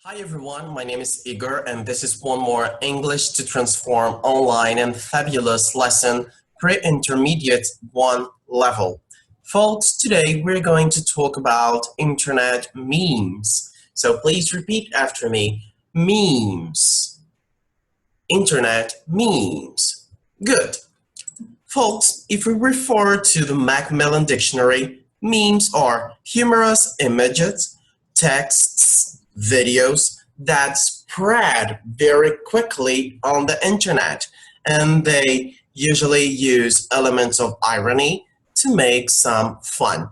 Hi everyone, my name is Igor and this is one more English to Transform online and fabulous lesson pre-intermediate 1 level. Folks, today we're going to talk about internet memes. So please repeat after me. Memes. Internet memes. Good. Folks, if we refer to the Macmillan Dictionary, memes are humorous images, texts, videos that spread very quickly on the internet, and they usually use elements of irony to make some fun.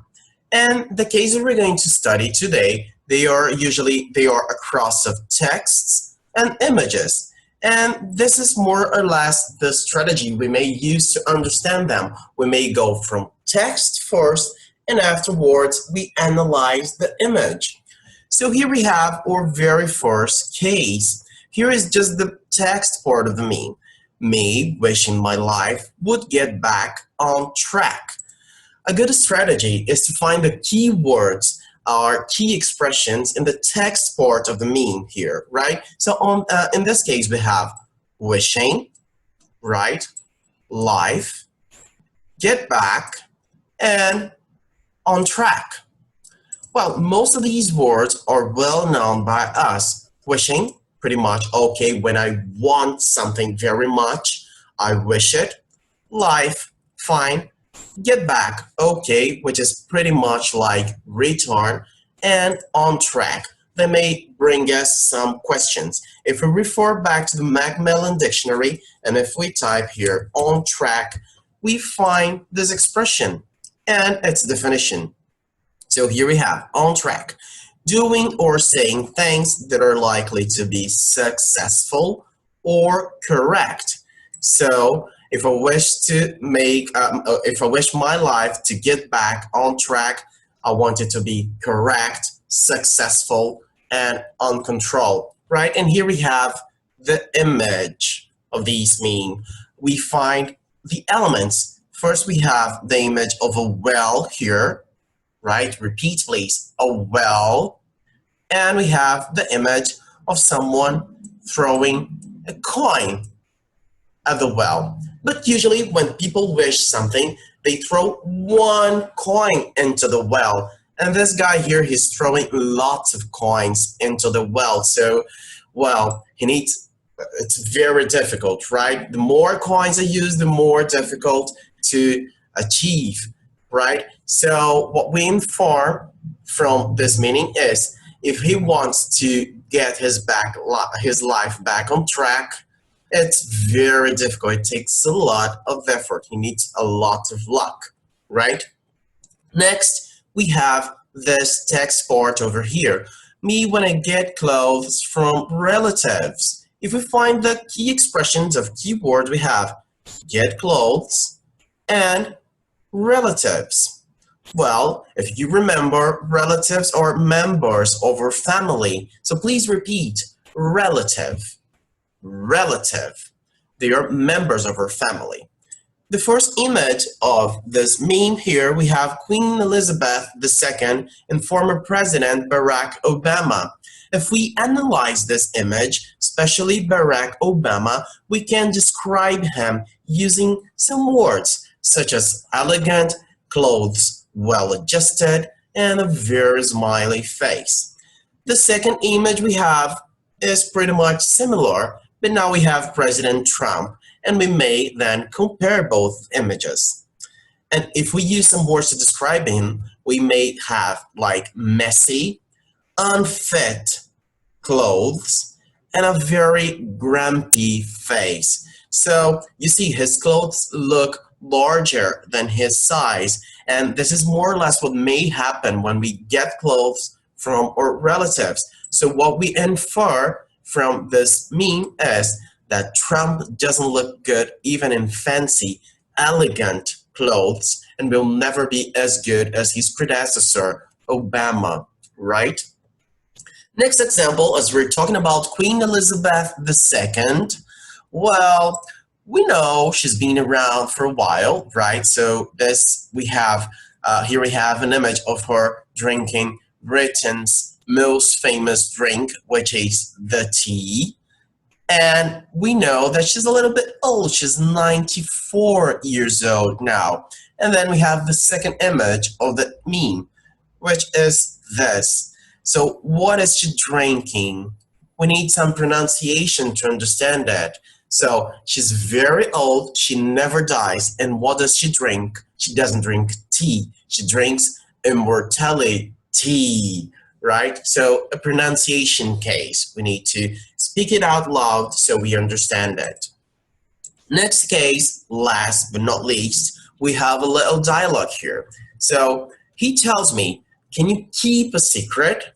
And the cases we're going to study today, they are a cross of texts and images. And this is more or less the strategy we may use to understand them. We may go from text first, and afterwards we analyze the image. So here we have our very first case. Here is just the text part of the meme. Me wishing my life would get back on track. A good strategy is to find the keywords or key expressions in the text part of the meme here, right? So in this case, we have wishing, right? Life, get back, and on track. Well, most of these words are well known by us. Wishing, pretty much, okay, when I want something very much, I wish it. Life, fine. Get back, okay, which is pretty much like return. And on track, they may bring us some questions. If we refer back to the Macmillan Dictionary, and if we type here on track, we find this expression and its definition. So here we have on track, doing or saying things that are likely to be successful or correct. So if I wish my life to get back on track, I want it to be correct, successful, and on control, right? And here we have the image of these meme. We find the elements. First, we have the image of a well here, right? Repeat, please. A well. And we have the image of someone throwing a coin at the well. But usually when people wish something, they throw one coin into the well. And this guy here, he's throwing lots of coins into the well. So, well, it's very difficult, right? The more coins I use, the more difficult to achieve, right? So what we infer from this meaning is if he wants to get his life back on track, it's very difficult. It takes a lot of effort. He needs a lot of luck, right? Next, we have this text part over here. Me when I get clothes from relatives. If we find the key expressions of keyword, we have get clothes and relatives. Well, if you remember, relatives are members of our family. So please repeat, relative. Relative. They are members of our family. The first image of this meme here, we have Queen Elizabeth II and former President Barack Obama. If we analyze this image, especially Barack Obama, we can describe him using some words such as elegant, clothes well adjusted, and a very smiley face. The second image we have is pretty much similar, but now we have President Trump, and we may then compare both images. And if we use some words to describe him, we may have like messy, unfit clothes, and a very grumpy face. So you see his clothes look larger than his size, and this is more or less what may happen when we get clothes from our relatives. So what we infer from this meme is that Trump doesn't look good even in fancy, elegant clothes and will never be as good as his predecessor, Obama, right? Next example, as we're talking about Queen Elizabeth II, well, we know she's been around for a while, right? So here we have an image of her drinking Britain's most famous drink, which is the tea. And we know that she's a little bit old. She's 94 years old now. And then we have the second image of the meme, which is this. So what is she drinking? We need some pronunciation to understand that. So she's very old. She never dies. And what does she drink? She doesn't drink tea. She drinks immortality, right? So a pronunciation case. We need to speak it out loud so we understand it. Next case, last but not least, we have a little dialogue here. So he tells me, can you keep a secret?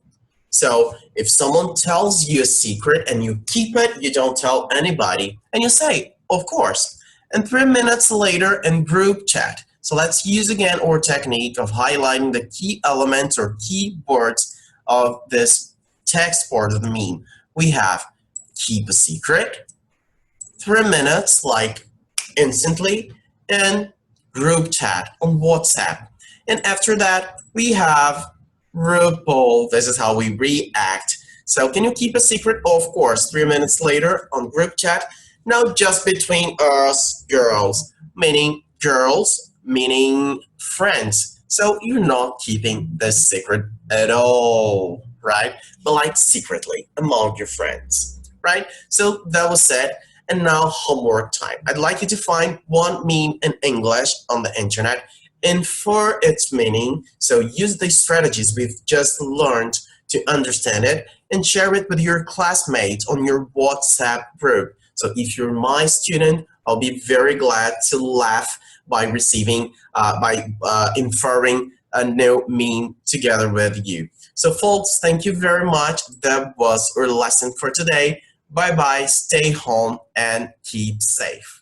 So if someone tells you a secret and you keep it, you don't tell anybody, and you say, of course. And 3 minutes later in group chat. So let's use again our technique of highlighting the key elements or key words of this text part of the meme. We have keep a secret, 3 minutes, like instantly, and group chat on WhatsApp. And after that, we have RuPaul. This is how we react. So can you keep a secret? Of course, 3 minutes later on group chat. Now just between us girls, meaning friends. So you're not keeping this secret at all, right? But like secretly among your friends, right? So that was it. And now homework time. I'd like you to find one meme in English on the internet, infer its meaning. So use the strategies we've just learned to understand it and share it with your classmates on your WhatsApp group. So if you're my student, I'll be very glad to laugh by inferring a new meme together with you. So folks, thank you very much. That was our lesson for today. Bye bye, stay home and keep safe.